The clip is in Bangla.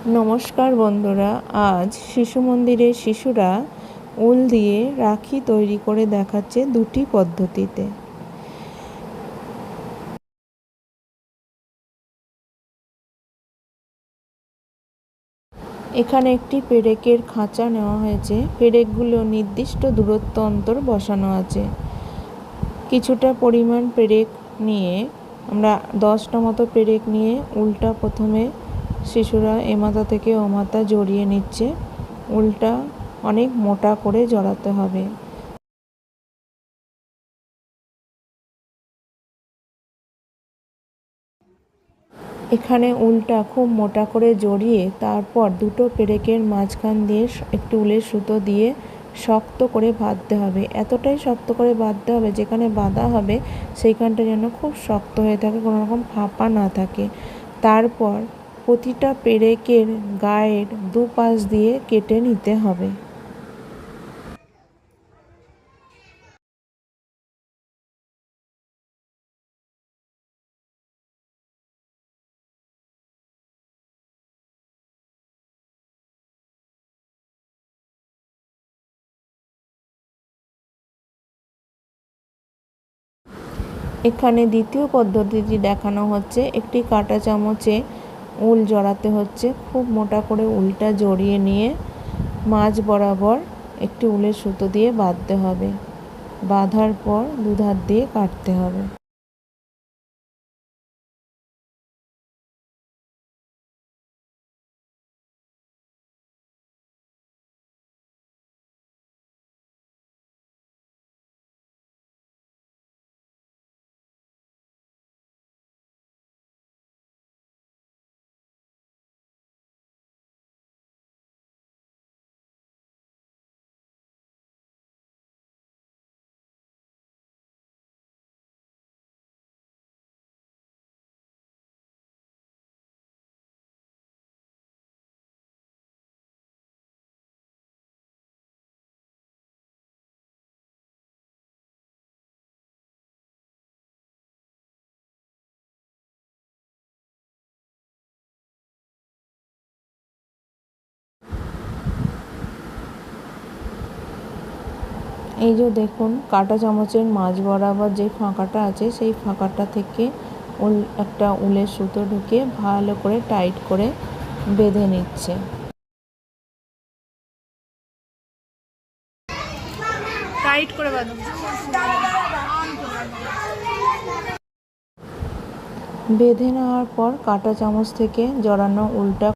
নমস্কার বন্ধুরা, আজ শিশু মন্দিরের শিশুরা উল দিয়ে রাখি তৈরি করে দেখাচ্ছে দুটি পদ্ধতিতে। এখানে একটি পেরেকের খাঁচা নেওয়া হয়েছে। পেরেকগুলো নির্দিষ্ট দূরত্ব অন্তর বসানো আছে। কিছুটা পরিমাণ পেরেক নিয়ে আমরা 10টা মতো পেরেক নিয়ে উলটা প্রথমে শিশুরা এ মাথা থেকে ও মাথা জড়িয়ে নিচ্ছে। উলটা অনেক মোটা করে জড়াতে হবে। এখানে উলটা খুব মোটা করে জড়িয়ে তারপর দুটো পেরেকের মাঝখান দিয়ে একটু উলের সুতো দিয়ে শক্ত করে বাঁধতে হবে। এতটাই শক্ত করে বাঁধতে হবে যেখানে বাঁধা হবে সেইখানটা যেন খুব শক্ত হয়ে থাকে, কোনো রকম ফাঁপা না থাকে। তারপর প্রতিটা পেরেকের গায়ের দুপাশ দিয়ে কেটে নিতে হবে। এখানে দ্বিতীয় পদ্ধতিটি দেখানো হচ্ছে। একটি কাঁটা চামচে উল জড়াতে হচ্ছে। খুব মোটা করে উলটা জড়িয়ে নিয়ে মাঝ বরাবর একটি উলের সুতো দিয়ে বাঁধতে হবে। বাঁধার পর দুধার দিয়ে কাটতে হবে। এই যে দেখুন, কাঁটা চামচের মাঝ বরাবর যে ফাঁকাটা আছে সেই ফাঁকাটা থেকে একটা উলের সুতো ঢুকিয়ে ভালো করে টাইট করে বেঁধে নিচ্ছে। টাইট করে বাঁধো। বেঁধে নেওয়ার পর কাঁটা চামচ থেকে জড়ানো উলটা